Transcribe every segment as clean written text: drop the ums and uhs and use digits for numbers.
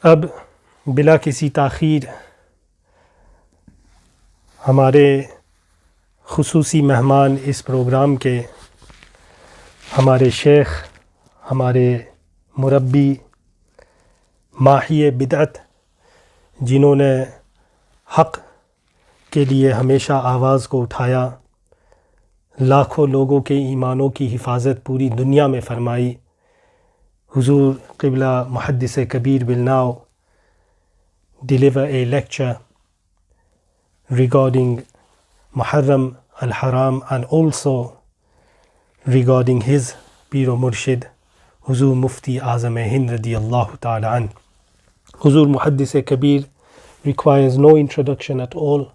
اب بلا کسی تاخیر ہمارے خصوصی مہمان اس پروگرام کے ہمارے شیخ، ہمارے مربی، ماحی بدعت، جنہوں نے حق کے لیے ہمیشہ آواز کو اٹھایا، لاکھوں لوگوں کے ایمانوں کی حفاظت پوری دنیا میں فرمائی، حضور قبلہ محدث کبیر will now deliver a lecture regarding Muharram al-Haram and also regarding his Pir o Murshid Huzur Mufti Azam Hind radiyallahu ta'ala an. Huzur Muhaddis Kabir requires no introduction at all.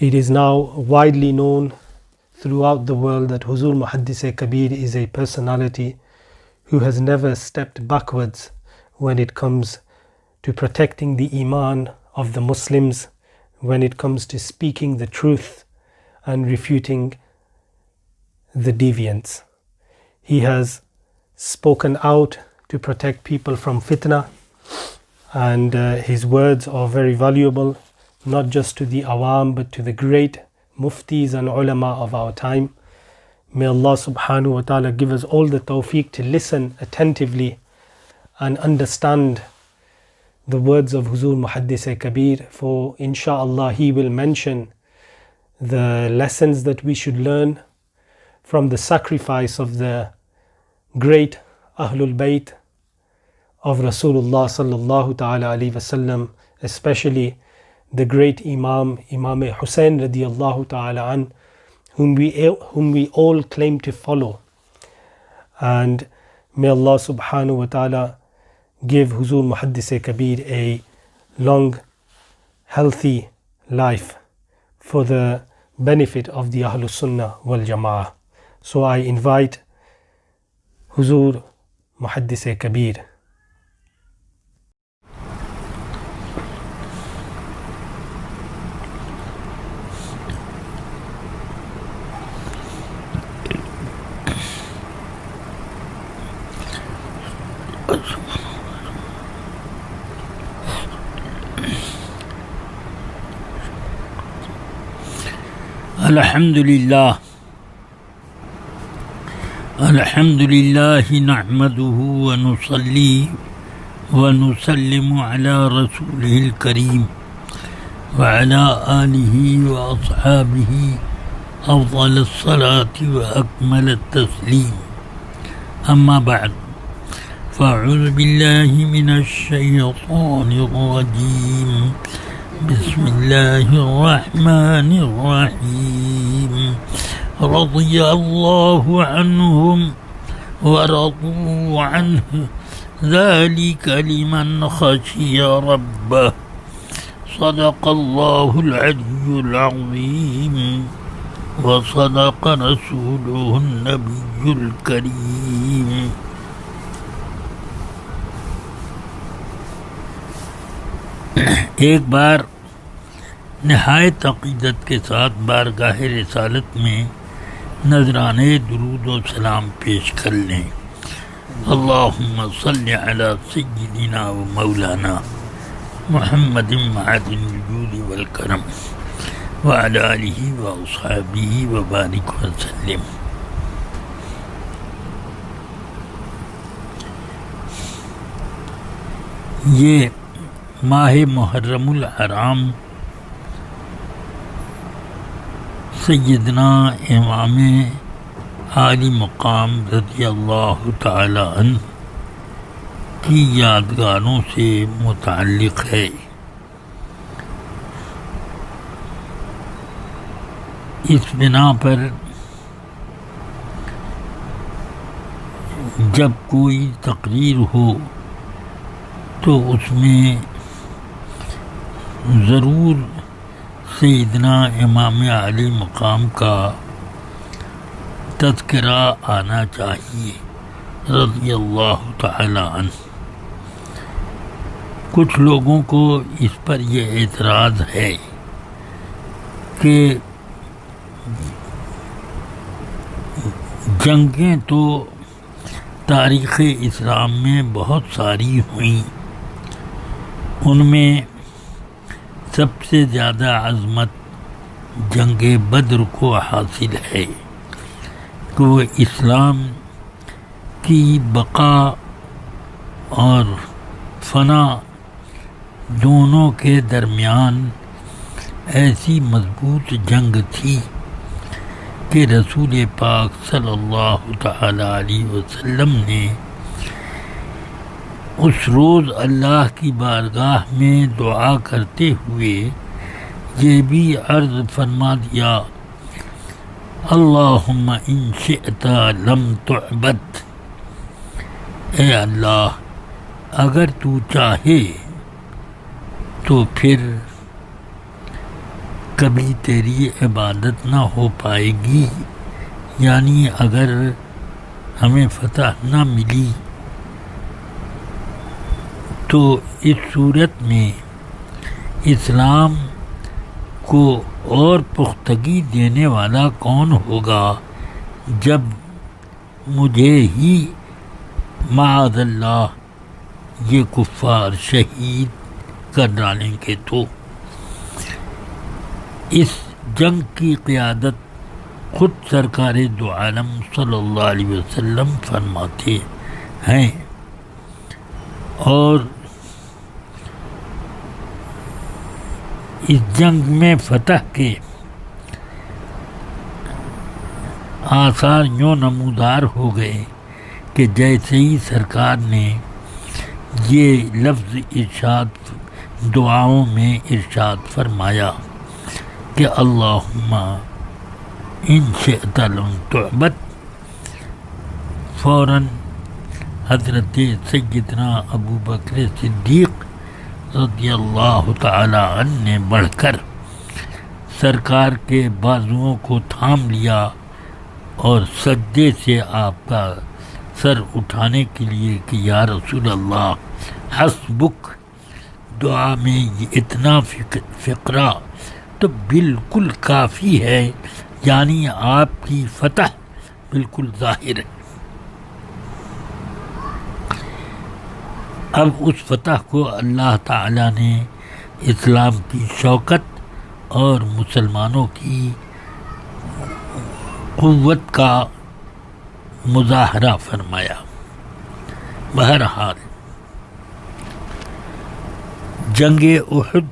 It is now widely known throughout the world that Huzur Muhaddis Kabir is a personality who has never stepped backwards when it comes to protecting the iman of the Muslims, when it comes to speaking the truth and refuting the deviants. He has spoken out to protect people from fitna, and his words are very valuable, not just to the awam but to the great muftis and ulama of our time. May Allah subhanahu wa ta'ala give us all the tawfiq to listen attentively and understand the words of Huzur Muhaddis Kabir, for insha'Allah he will mention the lessons that we should learn from the sacrifice of the great Ahlul Bayt of Rasulullah sallallahu ta'ala alayhi wasallam, especially the great Imam Hussain radiyallahu ta'ala an, whom we all claim to follow. And may Allah subhanahu wa ta'ala give Huzur Muhaddis Kabir a long, healthy life for the benefit of the Ahlus Sunnah wal Jama'ah. So I invite Huzur Muhaddis Kabir. الحمد لله نحمده ونصلي ونسلم على رسوله الكريم وعلى آله وأصحابه أفضل الصلاة وأكمل التسليم. أما بعد، فأعوذ بالله من الشيطان الرجيم. بسم الله الرحمن الرحيم. رضي الله عنهم ورضوا عنه ذلك لمن خشي ربه. صدق الله العلي العظيم وصدق رسوله النبي الكريم. ایک بار نہایت عقیدت کے ساتھ بارگاہ رسالت میں نذرانے درود و سلام پیش کر لیں. اللہم صل علی سیدنا و مولانا محمد معدن الجود والکرم وعلی آلہ و اصحابہ وبارک وسلم. یہ ماہ محرم الحرام سیدنا امام عالی مقام رضی اللہ تعالی عنہ کی یادگاروں سے متعلق ہے. اس بنا پر جب کوئی تقریر ہو تو اس میں ضرور سیدنا امام عالی مقام کا تذکرہ آنا چاہیے رضی اللہ تعالی عنہ. کچھ لوگوں کو اس پر یہ اعتراض ہے کہ جنگیں تو تاریخ اسلام میں بہت ساری ہوئیں، ان میں سب سے زیادہ عظمت جنگ بدر کو حاصل ہے کہ وہ اسلام کی بقا اور فنا دونوں کے درمیان ایسی مضبوط جنگ تھی کہ رسول پاک صلی اللہ تعالی علیہ وسلم نے اس روز اللہ کی بارگاہ میں دعا کرتے ہوئے یہ بھی عرض فرما دیا اللہم ان شئت لم تعبد، اے اللہ اگر تو چاہے تو پھر کبھی تیری عبادت نہ ہو پائے گی، یعنی اگر ہمیں فتح نہ ملی تو اس صورت میں اسلام کو اور پختگی دینے والا کون ہوگا جب مجھے ہی معاذ اللہ یہ کفار شہید کر ڈالیں گے۔ تو اس جنگ کی قیادت خود سرکار دو عالم صلی اللہ علیہ وسلم فرماتے ہیں، اور اس جنگ میں فتح کے آثار یوں نمودار ہو گئے کہ جیسے ہی سرکار نے یہ لفظ ارشاد دعاؤں میں ارشاد فرمایا کہ اللہم ان شئت لم تعبد، فوراً حضرت سیدنا ابو بکر صدیق رضی اللہ تعالی عنہ نے بڑھ کر سرکار کے بازوؤں کو تھام لیا اور سجدے سے آپ کا سر اٹھانے کے لیے کہ یا رسول اللہ حسبک، دعا میں یہ اتنا فقرہ تو بالکل کافی ہے، یعنی آپ کی فتح بالکل ظاہر ہے۔ اب اس فتح کو اللہ تعالیٰ نے اسلام کی شوکت اور مسلمانوں کی قوت کا مظاہرہ فرمایا۔ بہرحال جنگ احد،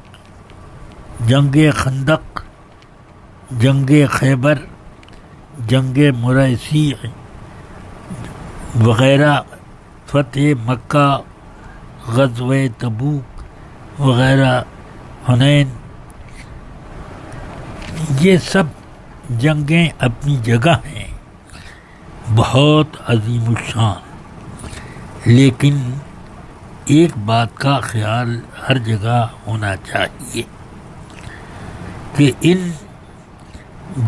جنگ خندق، جنگ خیبر، جنگ مریسی وغیرہ، فتح مکہ، غزوہ تبوک وغیرہ، حنین، یہ سب جنگیں اپنی جگہ ہیں بہت عظیم الشان، لیکن ایک بات کا خیال ہر جگہ ہونا چاہیے کہ ان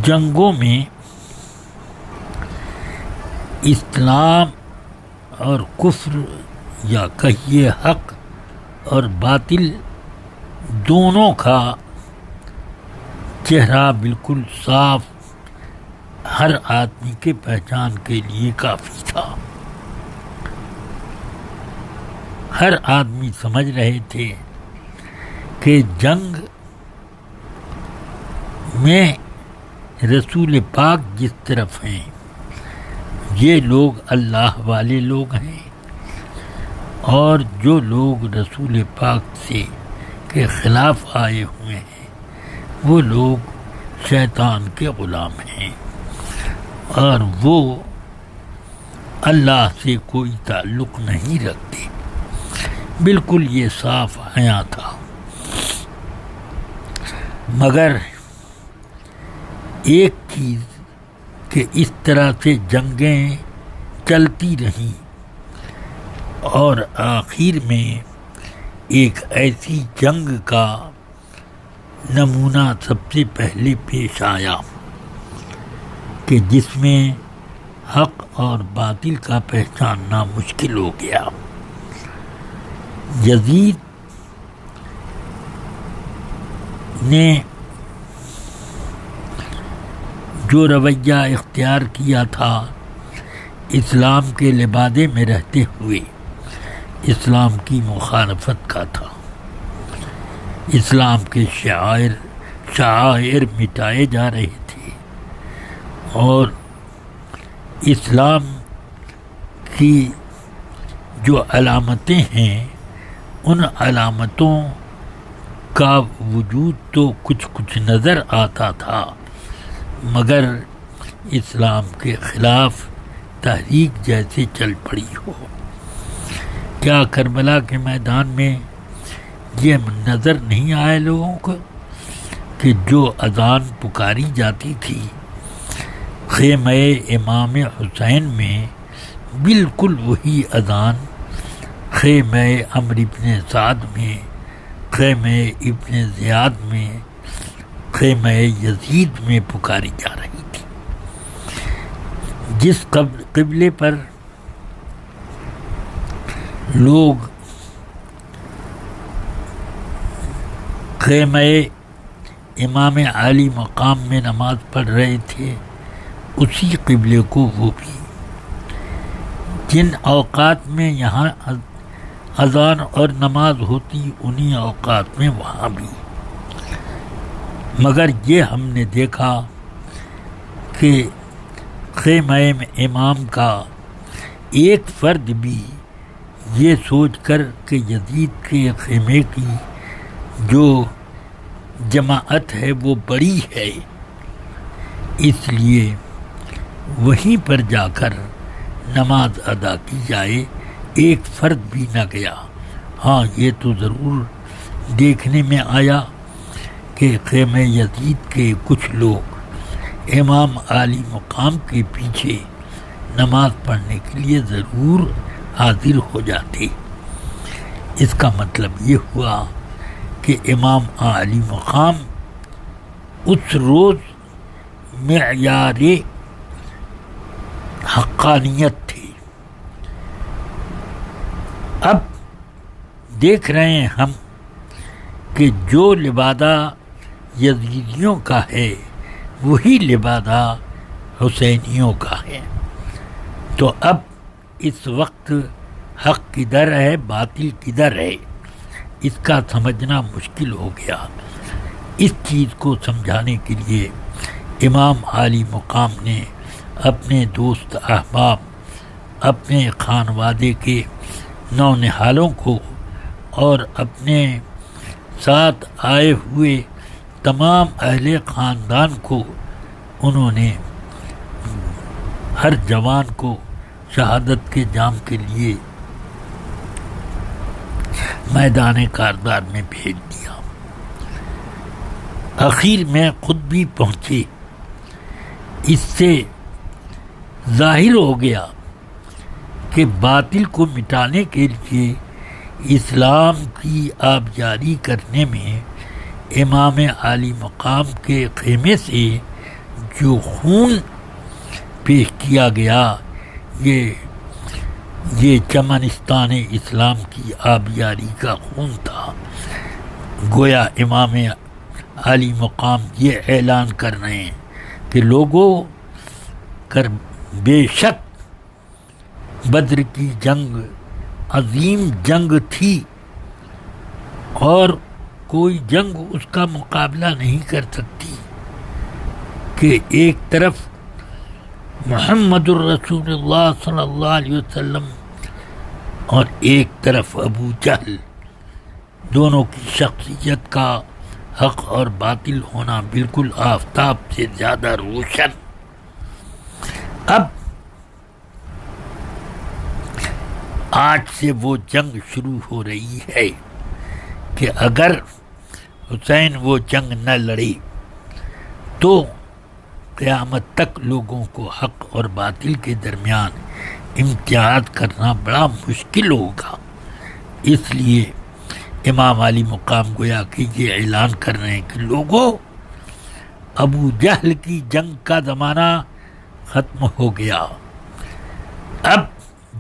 جنگوں میں اسلام اور کفر یا کہیے حق اور باطل دونوں کا چہرہ بالکل صاف ہر آدمی کے پہچان کے لیے کافی تھا۔ ہر آدمی سمجھ رہے تھے کہ جنگ میں رسول پاک جس طرف ہیں یہ لوگ اللہ والے لوگ ہیں، اور جو لوگ رسول پاک سے کے خلاف آئے ہوئے ہیں وہ لوگ شیطان کے غلام ہیں، اور وہ اللہ سے کوئی تعلق نہیں رکھتے۔ بالکل یہ صاف عیاں تھا، مگر ایک چیز کہ اس طرح سے جنگیں چلتی رہیں اور آخر میں ایک ایسی جنگ کا نمونہ سب سے پہلے پیش آیا کہ جس میں حق اور باطل کا پہچاننا مشکل ہو گیا۔ یزید نے جو رویہ اختیار کیا تھا اسلام کے لبادے میں رہتے ہوئے اسلام کی مخالفت کا تھا، اسلام کے شعائر مٹائے جا رہے تھے، اور اسلام کی جو علامتیں ہیں ان علامتوں کا وجود تو کچھ کچھ نظر آتا تھا، مگر اسلام کے خلاف تحریک جیسے چل پڑی ہو۔ کیا کربلا کے میدان میں یہ نظر نہیں آئے لوگوں کو کہ جو اذان پکاری جاتی تھی خیمہ امام حسین میں، بالکل وہی اذان خیمہ عمرو بن سعد میں، خیمہ ابن زیاد میں، خیمہ یزید میں پکاری جا رہی تھی۔ جس قبلے پر لوگ خیمہ امام عالی مقام میں نماز پڑھ رہے تھے، اسی قبلے کو وہ بھی، جن اوقات میں یہاں اذان اور نماز ہوتی انہی اوقات میں وہاں بھی۔ مگر یہ ہم نے دیکھا کہ خیمہ امام کا ایک فرد بھی یہ سوچ کر کہ یزید کے خیمے کی جو جماعت ہے وہ بڑی ہے، اس لیے وہیں پر جا کر نماز ادا کی جائے، ایک فرد بھی نہ گیا۔ ہاں یہ تو ضرور دیکھنے میں آیا کہ خیمہ یزید کے کچھ لوگ امام عالی مقام کے پیچھے نماز پڑھنے کے لیے ضرور حاضر ہو جاتے۔ اس کا مطلب یہ ہوا کہ امام عالی مقام اس روز معیار حقانیت تھے۔ اب دیکھ رہے ہیں ہم کہ جو لبادہ یزیدیوں کا ہے وہی لبادہ حسینیوں کا ہے، تو اب اس وقت حق کدھر ہے باطل کدھر ہے اس کا سمجھنا مشکل ہو گیا۔ اس چیز کو سمجھانے کے لیے امام عالی مقام نے اپنے دوست احباب، اپنے خانوادے کے نونہالوں کو اور اپنے ساتھ آئے ہوئے تمام اہل خاندان کو، انہوں نے ہر جوان کو شہادت کے جام کے لیے میدان کارزار میں بھیج دیا۔ اخیر میں خود بھی پہنچے۔ اس سے ظاہر ہو گیا کہ باطل کو مٹانے کے لیے اسلام کی آبیاری کرنے میں امام عالی مقام کے خیمے سے جو خون پیش کیا گیا یہ چمنستان اسلام کی آبیاری کا خون تھا۔ گویا امام عالی مقام یہ اعلان کر رہے ہیں کہ لوگوں بے شک بدر کی جنگ عظیم جنگ تھی اور کوئی جنگ اس کا مقابلہ نہیں کر سکتی کہ ایک طرف محمد الرسول اللہ صلی اللہ علیہ وسلم اور ایک طرف ابو جہل، دونوں کی شخصیت کا حق اور باطل ہونا بالکل آفتاب سے زیادہ روشن۔ اب آج سے وہ جنگ شروع ہو رہی ہے کہ اگر حسین وہ جنگ نہ لڑے تو قیامت تک لوگوں کو حق اور باطل کے درمیان امتیاز کرنا بڑا مشکل ہوگا۔ اس لیے امام علی مقام گویا کہ یہ اعلان کر رہے ہیں کہ لوگوں، ابو جہل کی جنگ کا زمانہ ختم ہو گیا۔ اب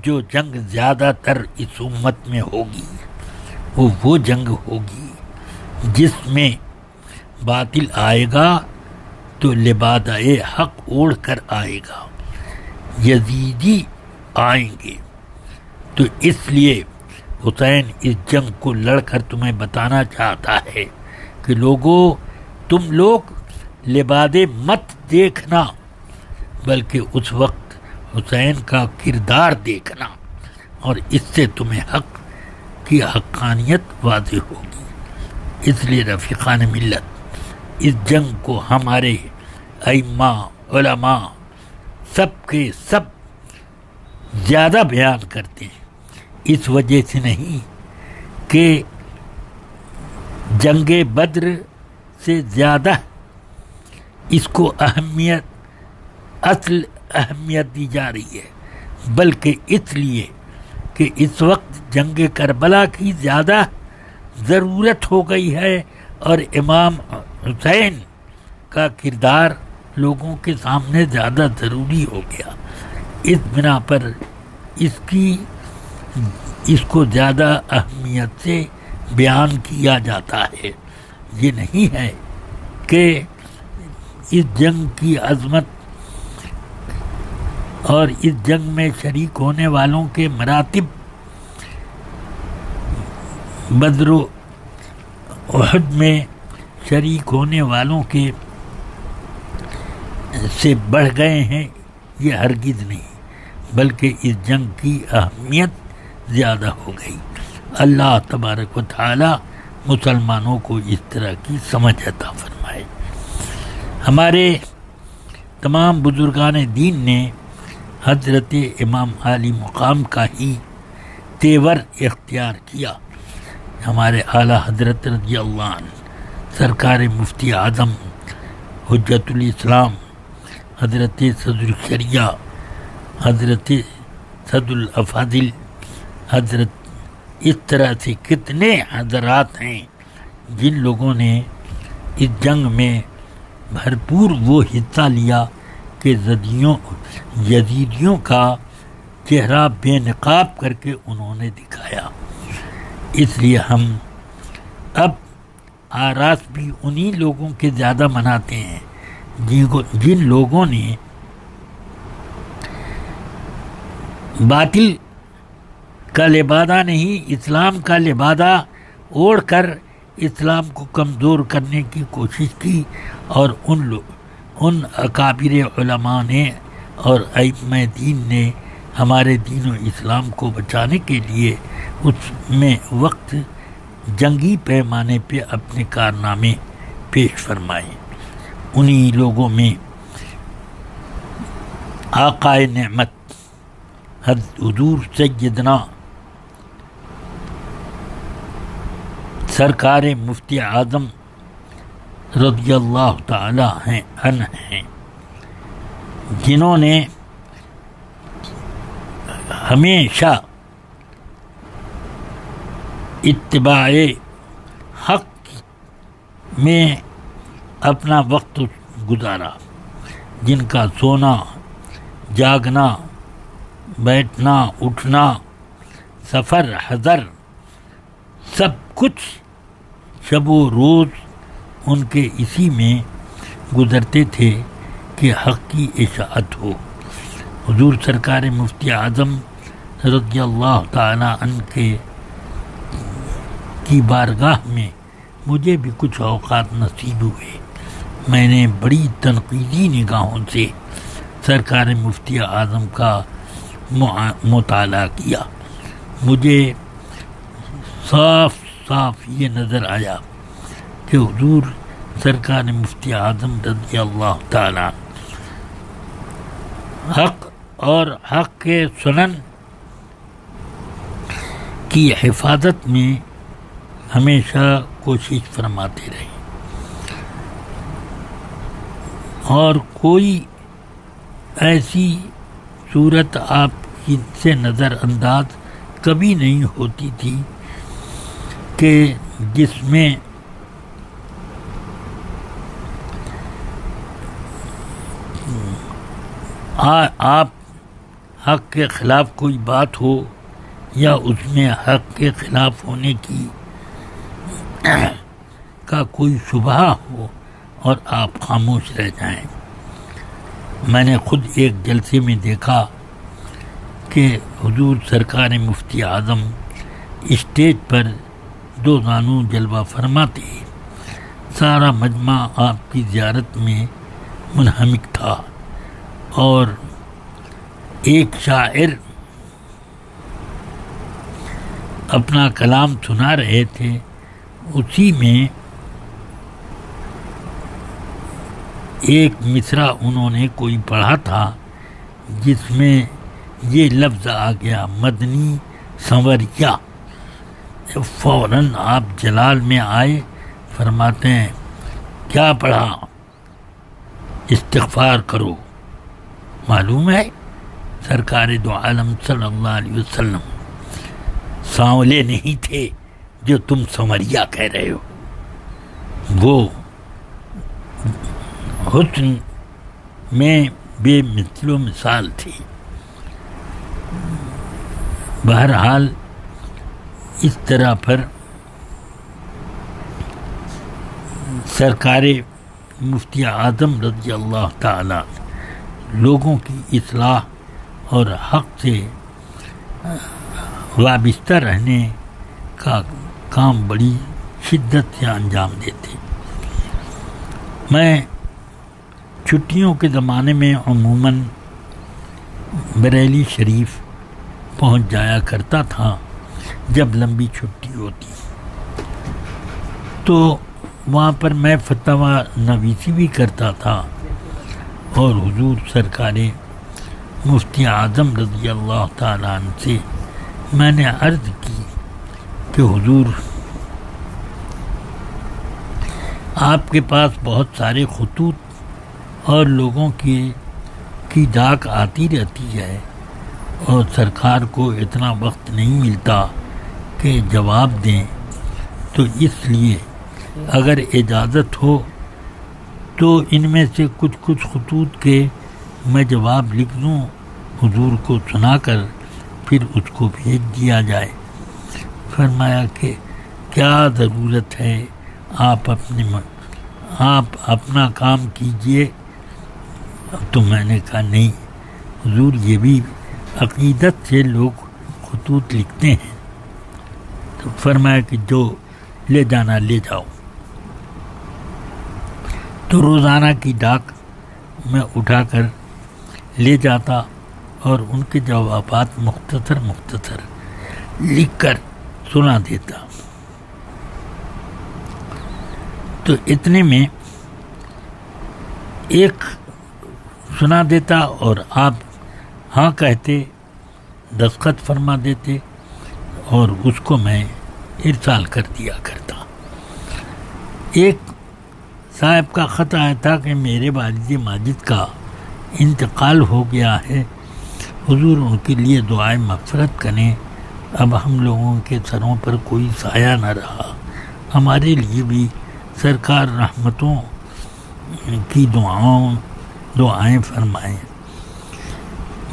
جو جنگ زیادہ تر اس امت میں ہوگی وہ جنگ ہوگی جس میں باطل آئے گا تو لبادہ حق اوڑھ کر آئے گا، یزیدی آئیں گے، تو اس لیے حسین اس جنگ کو لڑ کر تمہیں بتانا چاہتا ہے کہ لوگوں، تم لوگ لبادے مت دیکھنا، بلکہ اس وقت حسین کا کردار دیکھنا، اور اس سے تمہیں حق کی حقانیت واضح ہوگی۔ اس لیے رفیقان ملت اس جنگ کو ہمارے ائمہ علماء سب کے سب زیادہ بیان کرتے ہیں، اس وجہ سے نہیں کہ جنگ بدر سے زیادہ اس کو اصل اہمیت دی جا رہی ہے، بلکہ اس لیے کہ اس وقت جنگ کربلا کی زیادہ ضرورت ہو گئی ہے، اور امام حسین کا کردار لوگوں کے سامنے زیادہ ضروری ہو گیا۔ اس بنا پر اس کو زیادہ اہمیت سے بیان کیا جاتا ہے۔ یہ نہیں ہے کہ اس جنگ کی عظمت اور اس جنگ میں شریک ہونے والوں کے مراتب بدر و احد میں شریک ہونے والوں کے سے بڑھ گئے ہیں، یہ ہرگز نہیں، بلکہ اس جنگ کی اہمیت زیادہ ہو گئی۔ اللہ تبارک و تعالی مسلمانوں کو اس طرح کی سمجھ عطا فرمائے۔ ہمارے تمام بزرگان دین نے حضرت امام عالی مقام کا ہی تیور اختیار کیا۔ ہمارے اعلیٰ حضرت رضی اللہ عنہ سرکار مفتی اعظم حجت الاسلام حضرت صدر الشریعہ حضرت صدر الافاضل حضرت، اس طرح سے کتنے حضرات ہیں جن لوگوں نے اس جنگ میں بھرپور وہ حصہ لیا کہ یزیدیوں کا چہرہ بے نقاب کر کے انہوں نے دکھایا۔ اس لیے ہم اب آراس بھی انہی لوگوں کے زیادہ مناتے ہیں جن لوگوں نے باطل کا لبادہ نہیں، اسلام کا لبادہ اوڑھ کر اسلام کو کمزور کرنے کی کوشش کی، اور ان اکابر علماء نے اور ائمہ دین نے ہمارے دین و اسلام کو بچانے کے لیے اس میں وقت جنگی پیمانے پہ اپنے کارنامے پیش فرمائے۔ انہی لوگوں میں آقائے نعمت حضور سیدنا سرکار مفتی اعظم رضی اللہ تعالی عنہ ہیں، جنہوں نے ہمیشہ اتباع حق میں اپنا وقت گزارا، جن کا سونا، جاگنا، بیٹھنا، اٹھنا، سفر، حضر، سب کچھ شب و روز ان کے اسی میں گزرتے تھے کہ حق کی اشاعت ہو۔ حضور سرکار مفتی اعظم رضی اللہ تعالی عنہ کی بارگاہ میں مجھے بھی کچھ اوقات نصیب ہوئے۔ میں نے بڑی تنقیدی نگاہوں سے سرکار مفتی اعظم کا مطالعہ کیا۔ مجھے صاف صاف یہ نظر آیا کہ حضور سرکار مفتی اعظم رضی اللہ تعالی حق اور حق کے سنن کی حفاظت میں ہمیشہ کوشش فرماتے رہے، اور کوئی ایسی صورت آپ کی سے نظر انداز کبھی نہیں ہوتی تھی کہ جس میں آپ حق کے خلاف کوئی بات ہو یا اس میں حق کے خلاف ہونے کی کا کوئی شبہ ہو اور آپ خاموش رہ جائیں۔ میں نے خود ایک جلسے میں دیکھا کہ حضور سرکار مفتی اعظم اسٹیج پر 2 زانو جلوہ فرما تھے. سارا مجمع آپ کی زیارت میں منہمک تھا اور ایک شاعر اپنا کلام سنا رہے تھے. اسی میں ایک مصرع انہوں نے کوئی پڑھا تھا جس میں یہ لفظ آ گیا مدنی سنوریا. فوراً آپ جلال میں آئے، فرماتے ہیں کیا پڑھا؟ استغفار کرو. معلوم ہے سرکار دو عالم صلی اللہ علیہ وسلم سانولے نہیں تھے جو تم سنوریا کہہ رہے ہو. وہ حسن میں بے مثل و مثال تھی. بہرحال اس طرح پر سرکار مفتی اعظم رضی اللہ تعالی لوگوں کی اصلاح اور حق سے وابستہ رہنے کا کام بڑی شدت سے انجام دیتے. میں چھٹیوں کے زمانے میں عموماً بریلی شریف پہنچ جایا کرتا تھا جب لمبی چھٹی ہوتی، تو وہاں پر میں فتویٰ نویسی بھی کرتا تھا اور حضور سرکار مفتی اعظم رضی اللہ تعالیٰ عنہ سے میں نے عرض کی کہ حضور آپ کے پاس بہت سارے خطوط اور لوگوں کی ڈاک آتی رہتی ہے اور سرکار کو اتنا وقت نہیں ملتا کہ جواب دیں، تو اس لیے اگر اجازت ہو تو ان میں سے کچھ خطوط کے میں جواب لکھ دوں، حضور کو سنا کر پھر اس کو بھیج دیا جائے. فرمایا کہ کیا ضرورت ہے، آپ اپنا کام کیجئے. تو میں نے کہا نہیں حضور، یہ بھی عقیدت سے لوگ خطوط لکھتے ہیں. تو فرمایا کہ جو لے جانا لے جاؤ. تو روزانہ کی ڈاک میں اٹھا کر لے جاتا اور ان کے جوابات مختصر لکھ کر سنا دیتا. تو اتنے میں ایک سنا دیتا اور آپ ہاں کہتے، دستخط فرما دیتے اور اس کو میں ارسال کر دیا کرتا. ایک صاحب کا خط آیا تھا کہ میرے والد ماجد کا انتقال ہو گیا ہے، حضور ان کے لیے دعائے مغفرت کریں. اب ہم لوگوں کے سروں پر کوئی سایہ نہ رہا، ہمارے لیے بھی سرکار رحمتوں کی دعائیں فرمائیں.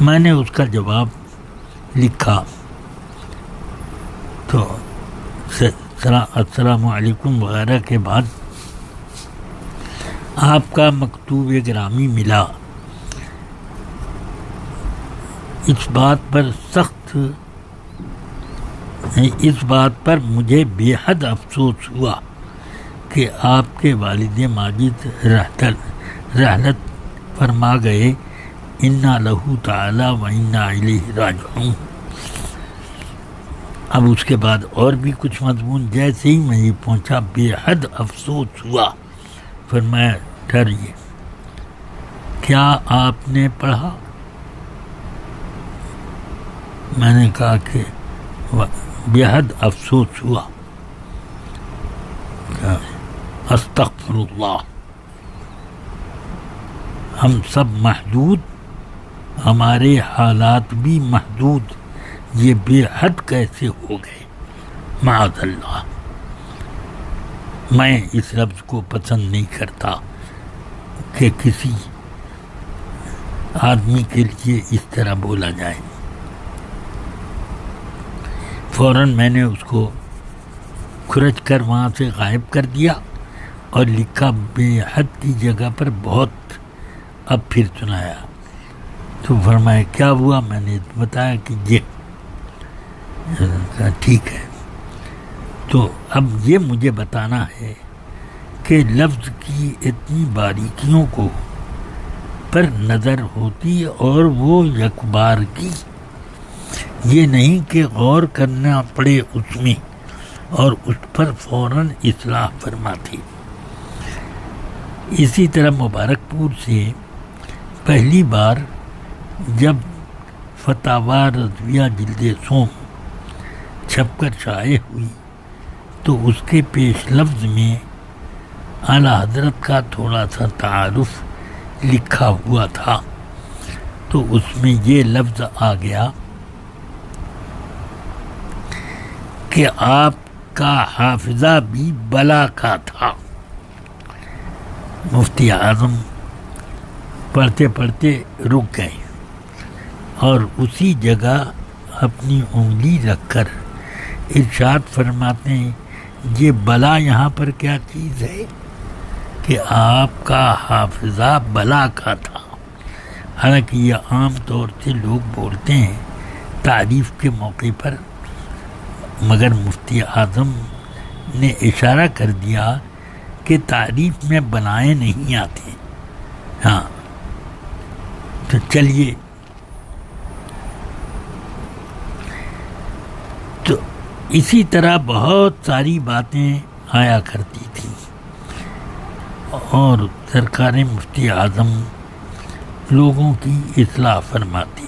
میں نے اس کا جواب لکھا تو السلام علیکم وغیرہ کے بعد آپ کا مکتوب گرامی ملا. اس بات پر مجھے بے حد افسوس ہوا کہ آپ کے والد ماجد رحلت فرما گئے. انا لہو تعالی و انا الیہ راجعون. اب اس کے بعد اور بھی کچھ مضمون. جیسے ہی میں یہ پہنچا بے حد افسوس ہوا. فرمایا ٹھہریے، کیا آپ نے پڑھا؟ میں نے کہا کہ بے حد افسوس ہوا. استغفر اللہ، ہم سب محدود، ہمارے حالات بھی محدود، یہ بے حد کیسے ہو گئے؟ معاذ اللہ. میں اس لفظ کو پسند نہیں کرتا کہ کسی آدمی کے لیے اس طرح بولا جائے. فوراً میں نے اس کو کھرچ کر وہاں سے غائب کر دیا اور لکھا بے حد کی جگہ پر بہت. اب پھر سنایا تو فرمایا کیا ہوا؟ میں نے بتایا کہ یہ ٹھیک ہے. تو اب یہ مجھے بتانا ہے کہ لفظ کی اتنی باریکیوں کو پر نظر ہوتی اور وہ یک بار کی، یہ نہیں کہ غور کرنا پڑے اس میں اور اس پر فوراً اصلاح فرماتی۔ اسی طرح مبارک پور سے پہلی بار جب فتاوی رضویہ جلد سوم چھپ کر شائع ہوئی تو اس کے پیش لفظ میں اعلیٰ حضرت کا تھوڑا سا تعارف لکھا ہوا تھا، تو اس میں یہ لفظ آ گیا کہ آپ کا حافظہ بھی بلا کا تھا۔ مفتی اعظم پڑھتے پڑھتے رک گئے اور اسی جگہ اپنی انگلی رکھ کر ارشاد فرماتے ہیں، یہ بلا یہاں پر کیا چیز ہے کہ آپ کا حافظہ بلا کا تھا۔ حالانکہ یہ عام طور سے لوگ بولتے ہیں تعریف کے موقع پر، مگر مفتی اعظم نے اشارہ کر دیا کہ تعریف میں بنائے نہیں آتے۔ ہاں تو چلیے، تو اسی طرح بہت ساری باتیں آیا کرتی تھیں اور سرکار مفتی اعظم لوگوں کی اصلاح فرماتے۔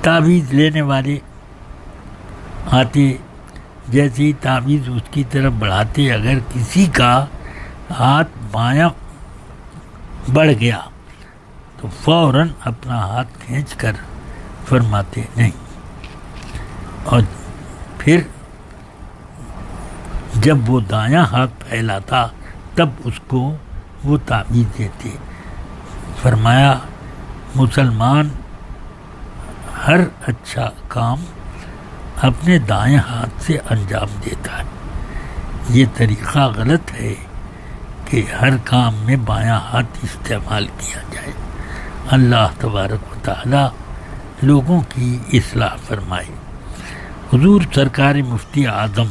تعویذ لینے والے آتے، جیسے ہی تعویذ اس کی طرف بڑھاتے، اگر کسی کا ہاتھ بایاں بڑھ گیا تو فوراً اپنا ہاتھ کھینچ کر فرماتے نہیں، اور پھر جب وہ دایاں ہاتھ پھیلاتا تب اس کو وہ تعویذ دیتے۔ فرمایا مسلمان ہر اچھا کام اپنے دائیں ہاتھ سے انجام دیتا ہے، یہ طریقہ غلط ہے کہ ہر کام میں بایاں ہاتھ استعمال کیا جائے۔ اللہ تبارک و تعالی لوگوں کی اصلاح فرمائے۔ حضور سرکار مفتی اعظم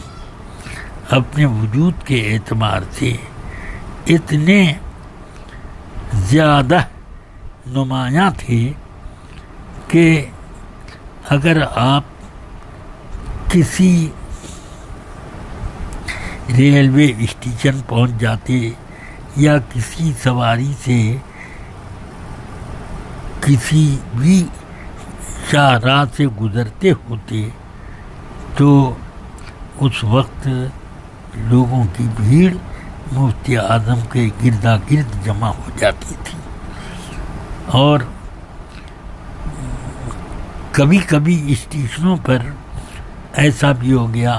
اپنے وجود کے اعتبار سے اتنے زیادہ نمایاں تھے کہ اگر آپ کسی ریلوے اسٹیشن پہنچ جاتے یا کسی سواری سے کسی بھی شاہراہ سے گزرتے ہوتے تو اس وقت لوگوں کی بھیڑ مفتی اعظم کے گردا گرد جمع ہو جاتی تھی، اور کبھی کبھی اسٹیشنوں پر ایسا بھی ہو گیا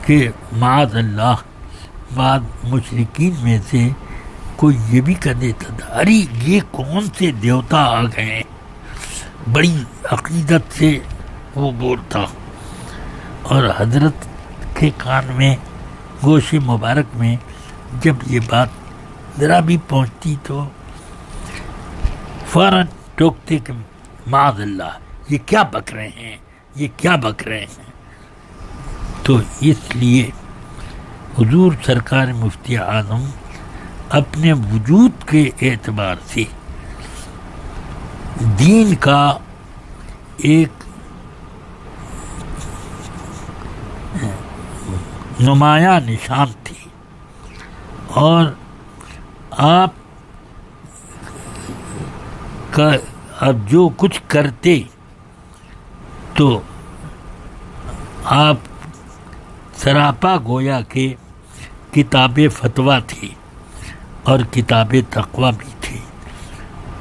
کہ معاذ اللہ بعض مشرکین میں سے کوئی یہ بھی کہہ دیتا تھا، ارے یہ کون سے دیوتا آ گئے ہیں، بڑی عقیدت سے وہ بولتا، اور حضرت کے کان میں گوش مبارک میں جب یہ بات ذرا بھی پہنچتی تو فوراً ٹوکتے کہ معاذ اللہ یہ کیا بک رہے ہیں، یہ کیا بک رہے ہیں۔ تو اس لیے حضور سرکار مفتی اعظم اپنے وجود کے اعتبار سے دین کا ایک نمایاں نشان تھی، اور آپ کا اب جو کچھ کرتے تو آپ سراپا گویا کہ کتاب فتویٰ تھی اور کتاب تقویٰ بھی تھی۔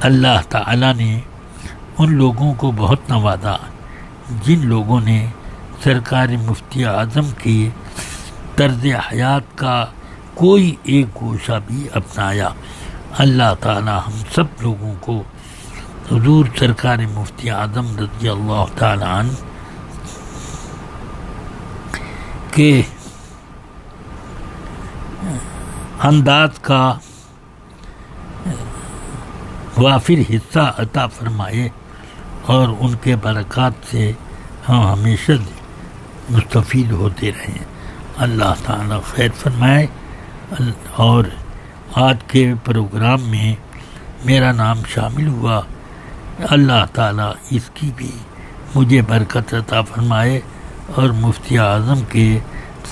اللہ تعالیٰ نے ان لوگوں کو بہت نوازا جن لوگوں نے سرکار مفتی اعظم کی طرز حیات کا کوئی ایک گوشہ بھی اپنایا۔ اللہ تعالیٰ ہم سب لوگوں کو حضور سرکار مفتی اعظم رضی اللہ تعالیٰ عنہ کے انداز کا وافر حصہ عطا فرمائے، اور ان کے برکات سے ہم ہمیشہ مستفید ہوتے رہیں۔ اللہ تعالیٰ خیر فرمائے. اور آج کے پروگرام میں میرا نام شامل ہوا، اللہ تعالیٰ اس کی بھی مجھے برکت عطا فرمائے اور مفتی اعظم کے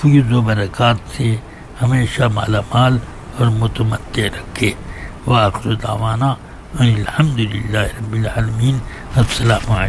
فیض و برکات سے ہمیشہ مالا مال اور متمتع رکھے. وآخر دعوانا الحمدللہ رب العالمین. السلام علیکم.